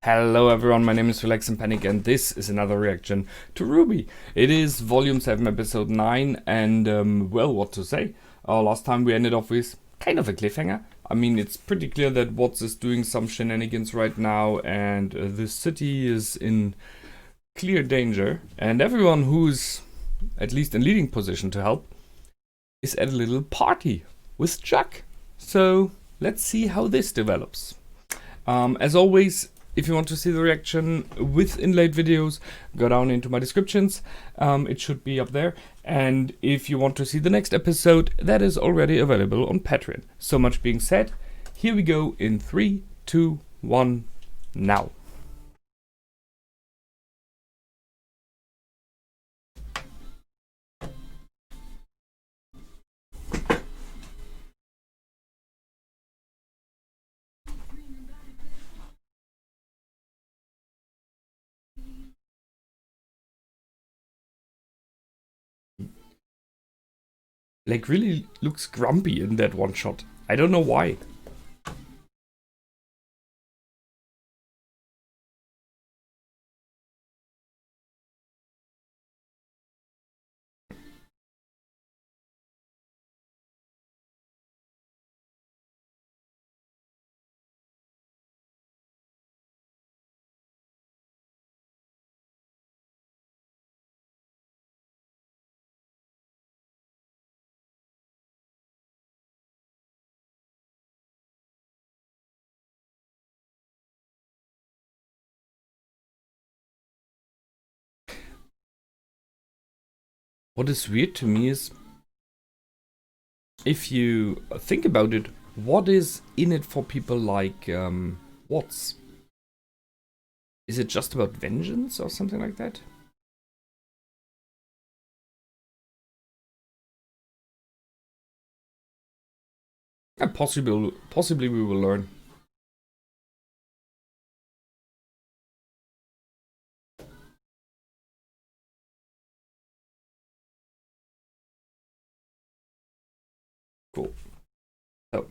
Hello everyone, my name is Relax and Panic and this is another reaction to RWBY. It is volume 7 episode 9 and well, what to say. Last time we ended off with kind of a cliffhanger. I mean, it's pretty clear that Watts is doing some shenanigans right now and the city is in clear danger. And everyone who's at least in leading position to help is at a little party with Chuck. So let's see how this develops. As always, if you want to see the reaction with inlaid videos, go down into my descriptions. It should be up there. And if you want to see the next episode, that is already available on Patreon. So much being said, here we go in 3, 2, 1, now. Like, really looks grumpy in that one shot. I don't know why. What is weird to me is, if you think about it, what is in it for people like Watts? Is it just about vengeance or something like that? Possibly we will learn. Cool. So,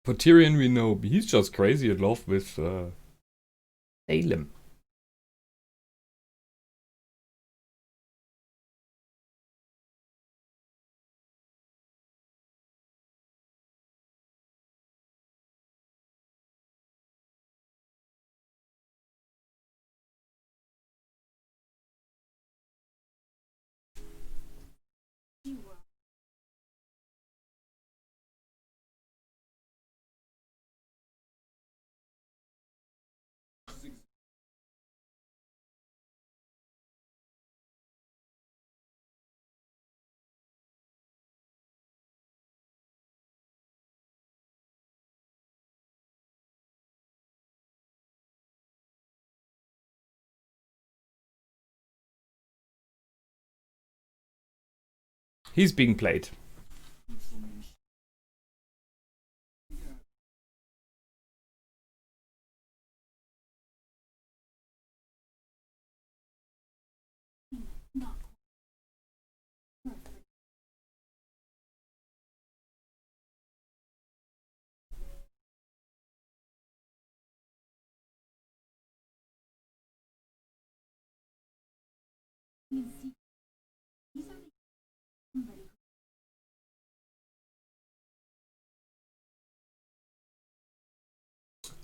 for Tyrion we know he's just crazy in love with Salem. He's being played.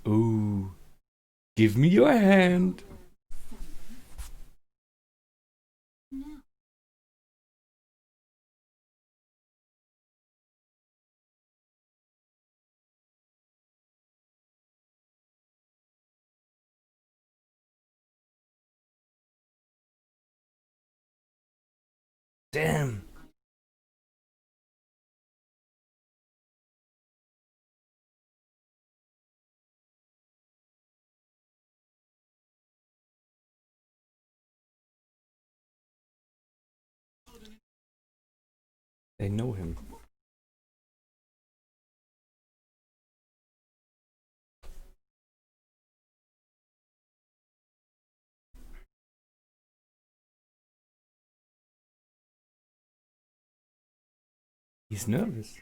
Ooh, give me your hand. Damn. They know him. He's nervous.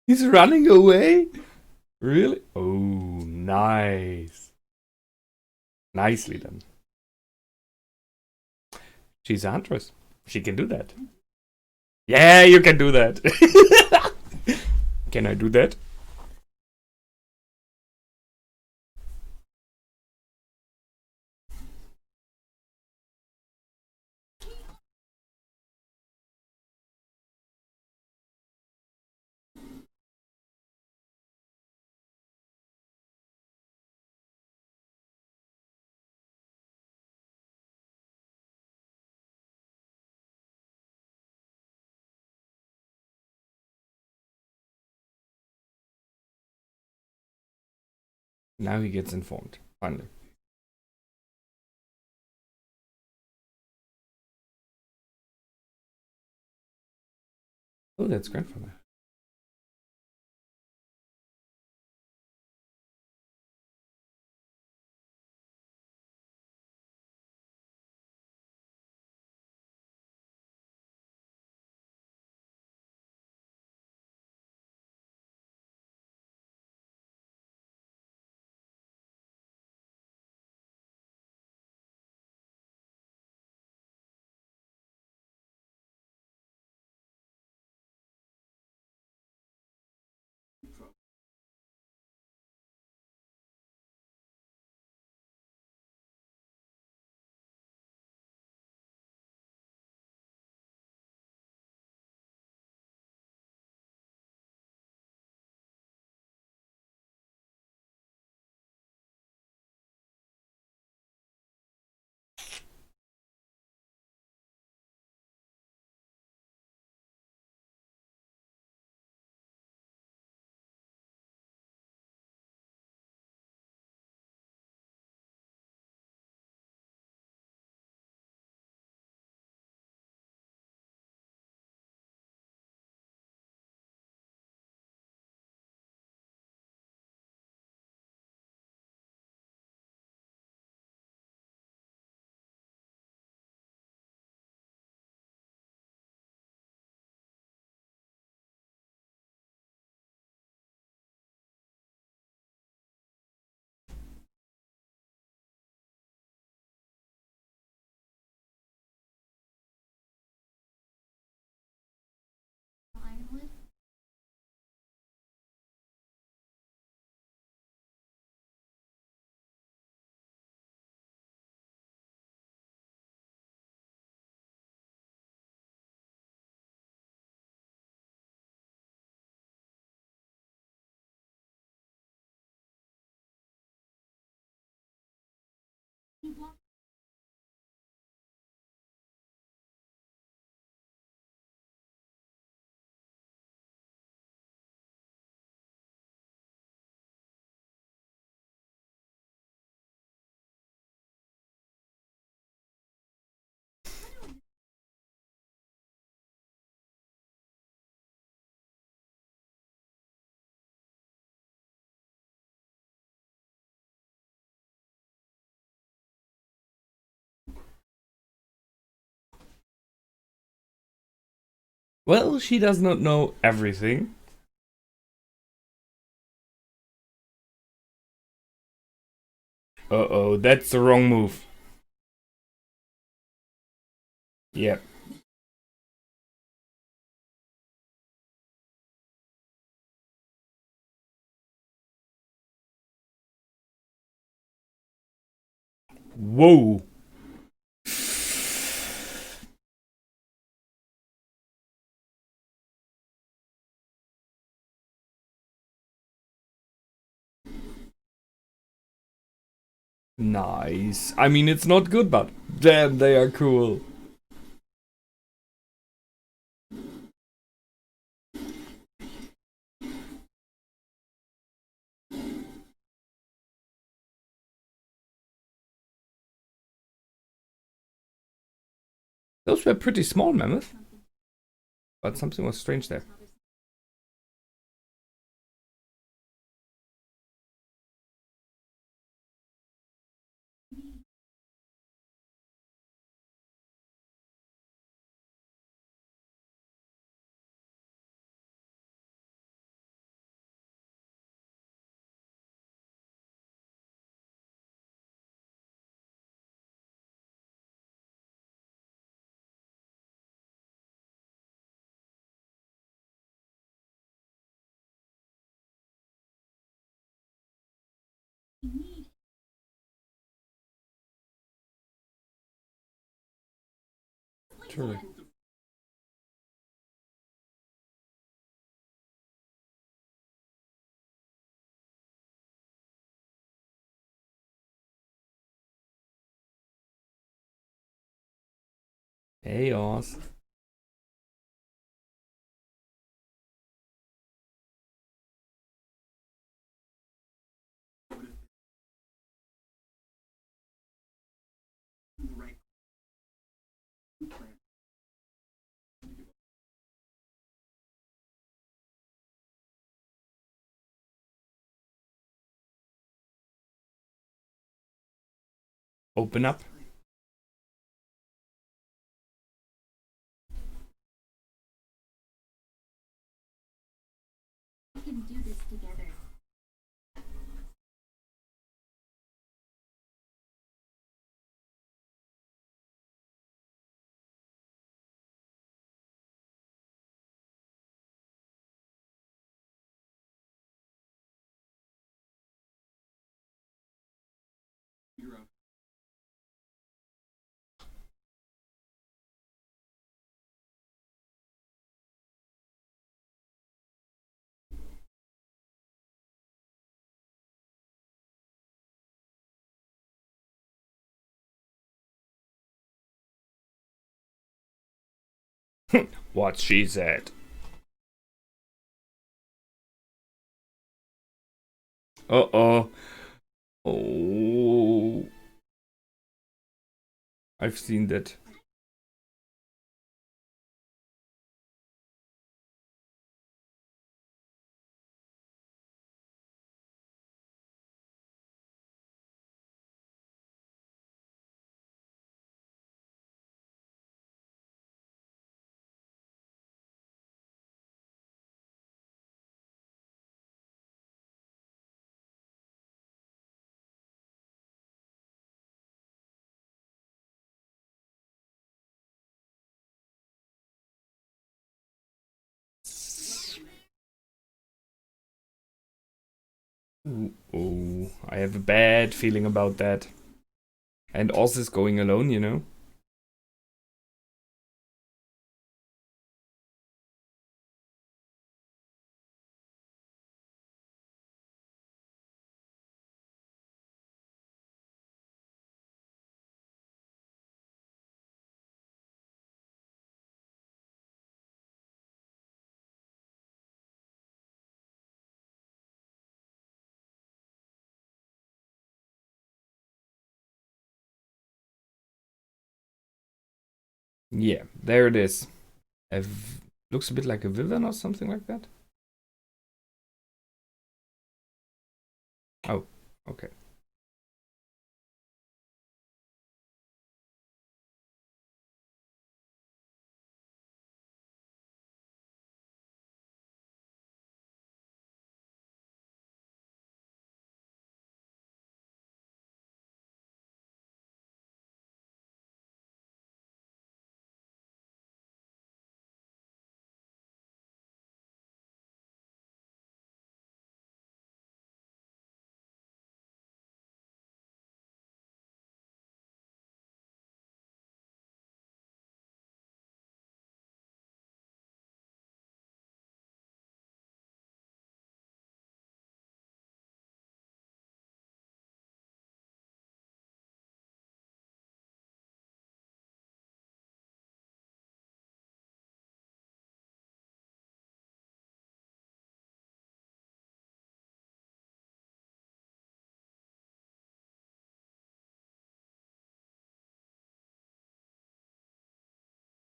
He's running away? Really? Oh, nice. Nicely done. She's a huntress. She can do that. Yeah, you can do that. Can I do that? Now he gets informed, finally. Oh, that's grandfather. Well, she does not know everything. Uh-oh, that's the wrong move. Yep. Whoa. Nice. I mean, it's not good, but damn, they are cool. Those were pretty small, Mammoth. But something was strange there. truly. Chaos. Open up. We can do this together. You're up. What she said. Uh-oh. Oh. I've seen that. Ooh, oh, I have a bad feeling about that. And Oz is going alone, you know? Yeah, there it is. Looks a bit like a Villain or something like that. Oh, okay.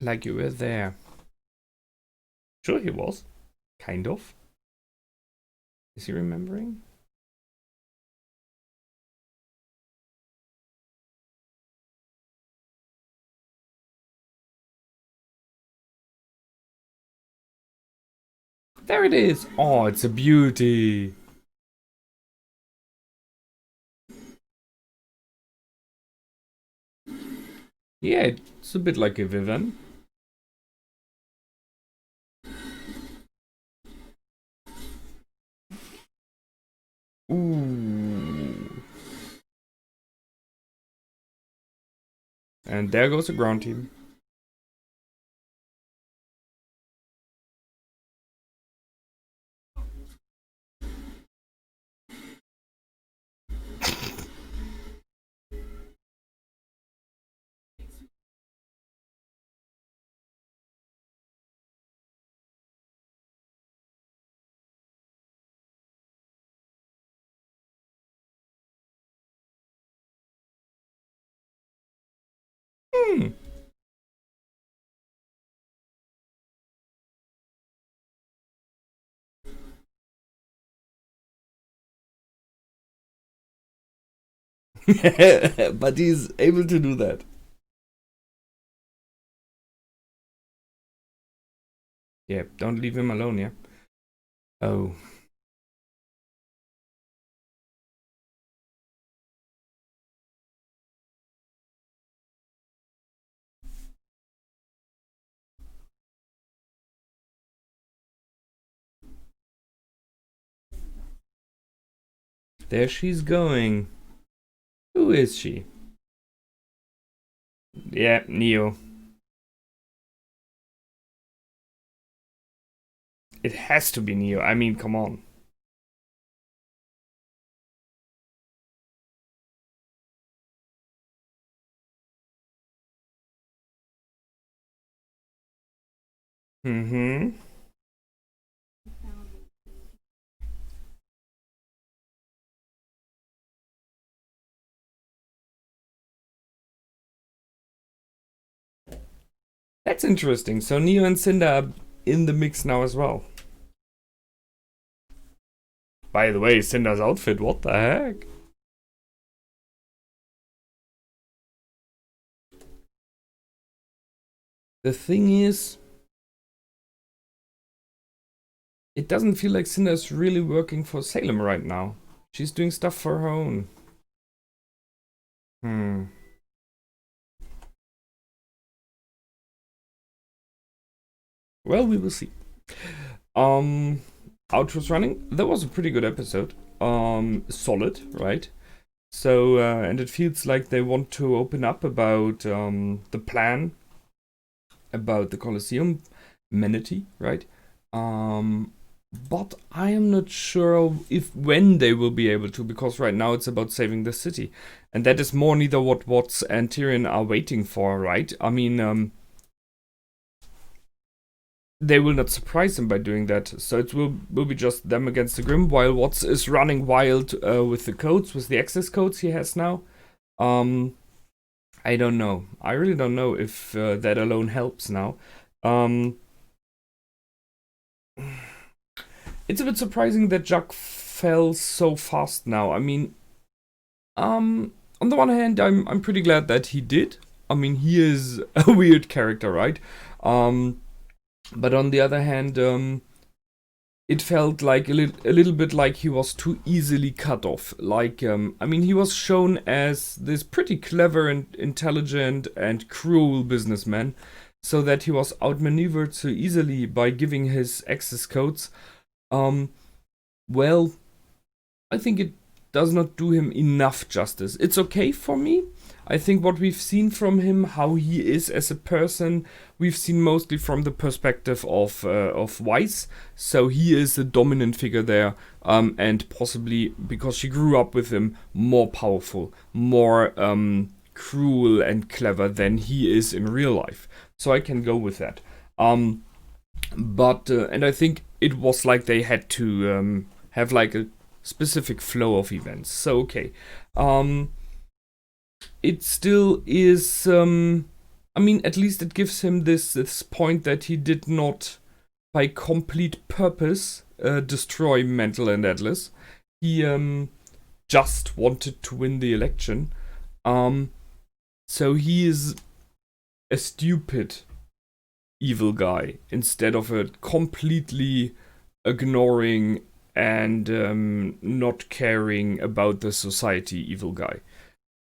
Like you were there. Sure he was. Kind of. Is he remembering? There it is! Oh, it's a beauty! Yeah, it's a bit like a Villain. Ooh. And there goes the ground team. But he's able to do that. Yeah, don't leave him alone, yeah? Oh. There she's going. Who is she? Yeah, Neo. It has to be Neo. I mean, come on. Mm-hmm. That's interesting. So Neo and Cinder are in the mix now as well. By the way, Cinder's outfit, what the heck? The thing is, it doesn't feel like Cinder's really working for Salem right now. She's doing stuff for her own. Well, we will see. Outro's running. That was a pretty good episode. Solid, right? So, and it feels like they want to open up about the plan, about the Colosseum, Manatee, right? But I am not sure if when they will be able to, because right now it's about saving the city, and that is more neither what Watts and Tyrion are waiting for, right? I mean, they will not surprise them by doing that, so it will be just them against the Grimm, while Watts is running wild with the codes, with the access codes he has now. I don't know. I really don't know if that alone helps now. It's a bit surprising that Jack fell so fast now. I mean, on the one hand, I'm pretty glad that he did. I mean, he is a weird character, right? But on the other hand, it felt like a little bit like he was too easily cut off. Like, I mean, he was shown as this pretty clever and intelligent and cruel businessman, so that he was outmaneuvered so easily by giving his access codes. Well, I think it does not do him enough justice. It's okay for me. I think what we've seen from him, how he is as a person, we've seen mostly from the perspective of Weiss. So he is the dominant figure there, and possibly because she grew up with him, more powerful, more cruel and clever than he is in real life. So I can go with that. But and I think it was like they had to have like a specific flow of events. So okay. It still is, I mean, at least it gives him this point that he did not, by complete purpose, destroy Mental and Atlas. He just wanted to win the election. So he is a stupid evil guy instead of a completely ignoring and not caring about the society evil guy.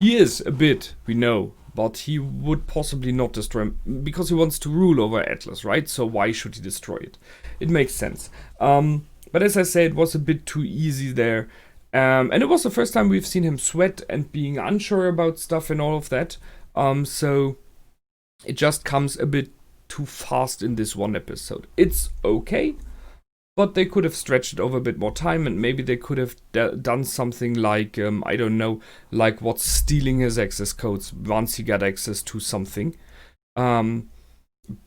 He is a bit, we know, but he would possibly not destroy him because he wants to rule over Atlas, right? So why should he destroy it? It makes sense. But as I say, it was a bit too easy there. And it was the first time we've seen him sweat and being unsure about stuff and all of that. So it just comes a bit too fast in this one episode. It's okay, but they could have stretched it over a bit more time, and maybe they could have done something like, I don't know, like what's stealing his access codes once he got access to something.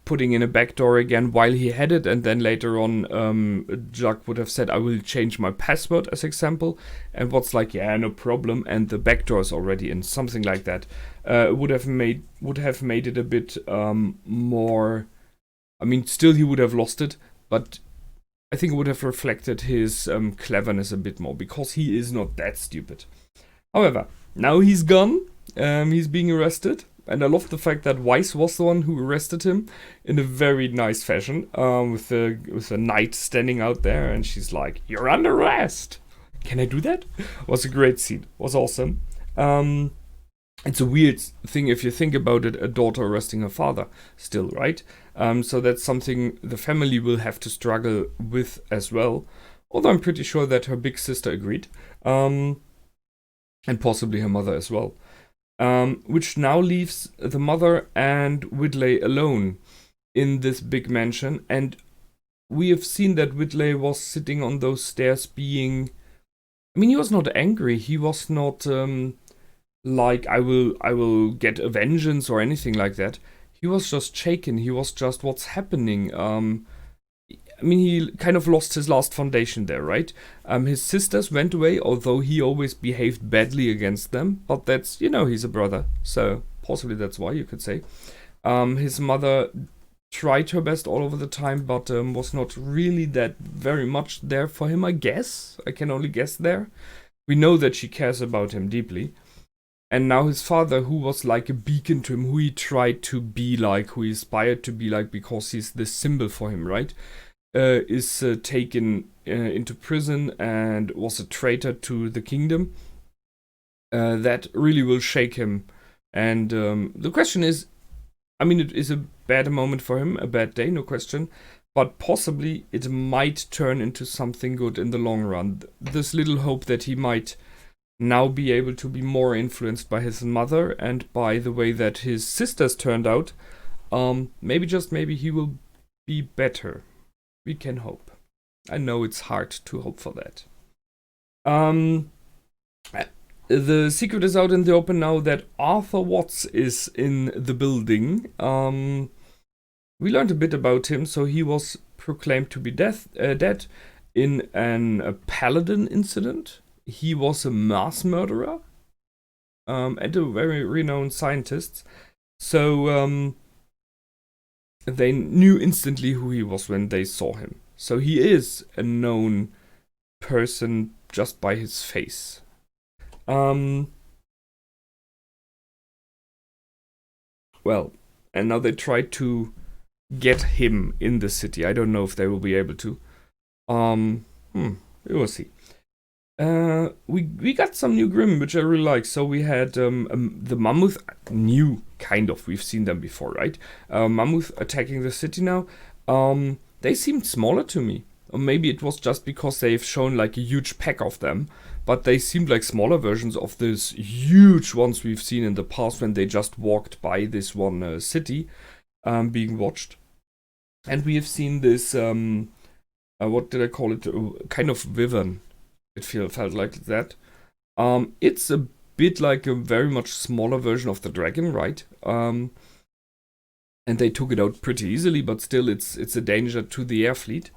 Putting in a backdoor again while he had it, and then later on, Jack would have said, I will change my password as example, and what's like, yeah, no problem, and the backdoor is already in, something like that. Would have made it a bit more. I mean, still he would have lost it, but I think it would have reflected his cleverness a bit more, because he is not that stupid. However, now he's gone. He's being arrested. And I love the fact that Weiss was the one who arrested him in a very nice fashion, with a knight standing out there, and she's like, "You're under arrest." Can I do that? Was a great scene. Was awesome. It's a weird thing if you think about it, a daughter arresting her father still, right? So that's something the family will have to struggle with as well. Although I'm pretty sure that her big sister agreed. And possibly her mother as well. Which now leaves the mother and Whitley alone in this big mansion. And we have seen that Whitley was sitting on those stairs being... I mean, he was not angry. He was not like, I will get a vengeance or anything like that. He was just shaken. He was just, what's happening? I mean, he kind of lost his last foundation there, right? His sisters went away, although he always behaved badly against them. But that's, he's a brother. So possibly that's why, you could say. His mother tried her best all over the time, but was not really that very much there for him, I guess. I can only guess there. We know that she cares about him deeply. And now his father, who was like a beacon to him, who he tried to be like, who he aspired to be like, because he's the symbol for him, right? Is taken into prison and was a traitor to the kingdom. That really will shake him. And the question is, I mean, it is a bad moment for him, a bad day, no question. But possibly it might turn into something good in the long run. This little hope that he might now be able to be more influenced by his mother and by the way that his sisters turned out. Maybe, just maybe, he will be better. We can hope. I know it's hard to hope for that. The secret is out in the open now that Arthur Watts is in the building. We learned a bit about him. So he was proclaimed to be dead in a paladin incident. He was a mass murderer and a very renowned scientist. So they knew instantly who he was when they saw him. So he is a known person just by his face. Well, and now they try to get him in the city. I don't know if they will be able to. We will see. We got some new Grimm, which I really like. So we had the Mammoth, new, kind of. We've seen them before, right? Mammoth attacking the city now. They seemed smaller to me. Or maybe it was just because they've shown like a huge pack of them. But they seemed like smaller versions of those huge ones we've seen in the past when they just walked by this one city being watched. And we have seen this, what did I call it? Kind of wyvern. It felt like that. It's a bit like a very much smaller version of the dragon, right? And they took it out pretty easily, but still it's a danger to the air fleet.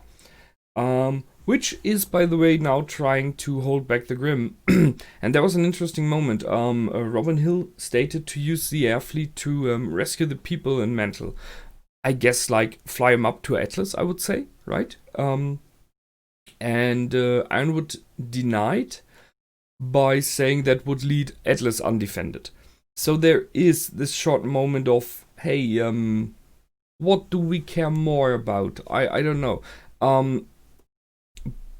Which is, by the way, now trying to hold back the Grimm. And there was an interesting moment. Robin Hill stated to use the air fleet to rescue the people in Mantle. I guess, like, fly them up to Atlas, I would say, right? And Ironwood denied by saying that would lead Atlas undefended. So there is this short moment of, hey, what do we care more about? I don't know.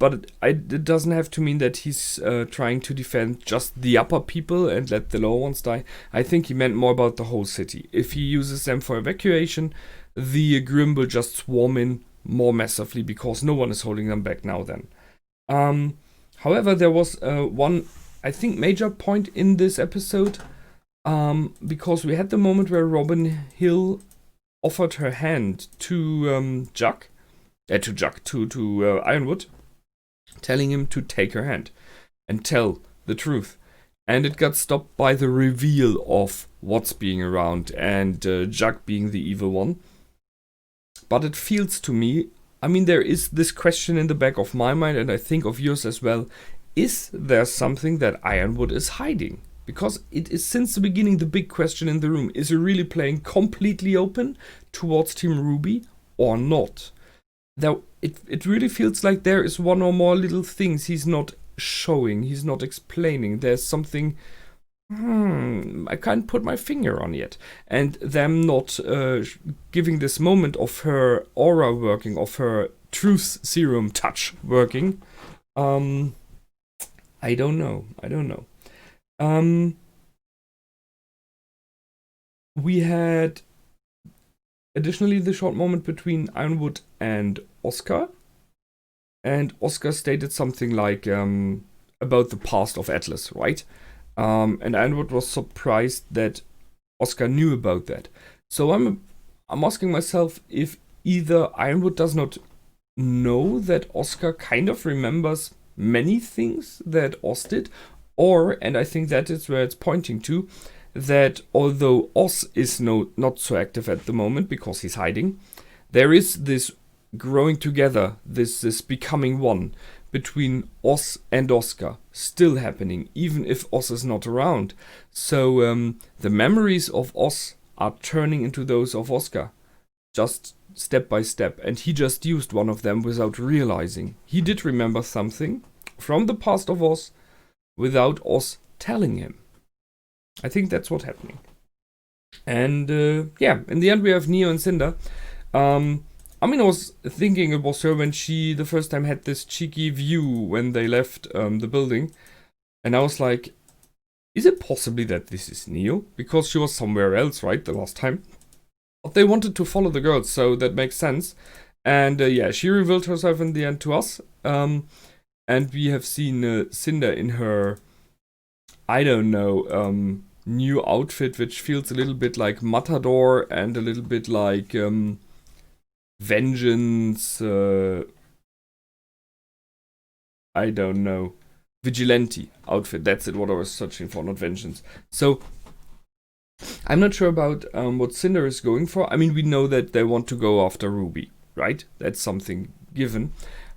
But it doesn't have to mean that he's trying to defend just the upper people and let the lower ones die. I think he meant more about the whole city. If he uses them for evacuation, the Grimm will just swarm in more massively because no one is holding them back now then. However, there was one, I think, major point in this episode because we had the moment where Robin Hill offered her hand to Ironwood, telling him to take her hand and tell the truth. And it got stopped by the reveal of Watts being around and Jack being the evil one. But it feels to me, I mean, there is this question in the back of my mind, and I think of yours as well. Is there something that Ironwood is hiding? Because it is since the beginning the big question in the room. Is he really playing completely open towards Team RWBY or not? Now, it really feels like there is one or more little things he's not showing, he's not explaining. There's something I can't put my finger on yet. And them not giving this moment of her aura working, of her truth serum touch working. I don't know. We had additionally the short moment between Ironwood and Oscar. And Oscar stated something like about the past of Atlas, right? And Ironwood was surprised that Oscar knew about that. So I'm asking myself if either Ironwood does not know that Oscar kind of remembers many things that Oz did, or, and I think that is where it's pointing to, that although Oz is not so active at the moment because he's hiding, there is this growing together, this becoming one between Oz and Oscar still happening, even if Oz is not around. So the memories of Oz are turning into those of Oscar, just step by step, and he just used one of them without realizing. He did remember something from the past of Oz without Oz telling him. I think that's what's happening. And yeah, in the end we have Neo and Cinder. I mean, I was thinking it was her when she the first time had this cheeky view when they left the building. And I was like, is it possibly that this is Neo? Because she was somewhere else, right, the last time. But they wanted to follow the girls, so that makes sense. And yeah, she revealed herself in the end to us. And we have seen Cinder in her, I don't know, new outfit, which feels a little bit like Matador and a little bit like Vengeance, I don't know, Vigilante outfit. That's it, what I was searching for, not Vengeance. So, I'm not sure about what Cinder is going for. I mean, we know that they want to go after RWBY, right? That's something given.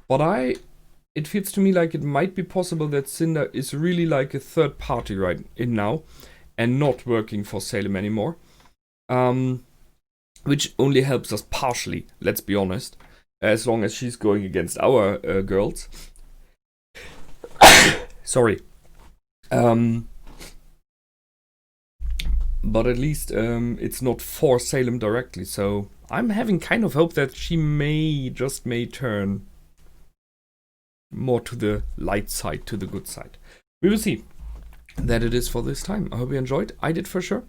But it feels to me like it might be possible that Cinder is really like a third party right in now and not working for Salem anymore. Which only helps us partially, let's be honest, as long as she's going against our girls. Sorry. But at least it's not for Salem directly, so I'm having kind of hope that she may turn more to the light side, to the good side. We will see. That it is for this time. I hope you enjoyed. I did for sure.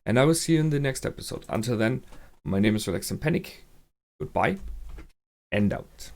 And I will see you in the next episode. Until then, my name is Relax and Panic. Goodbye and out.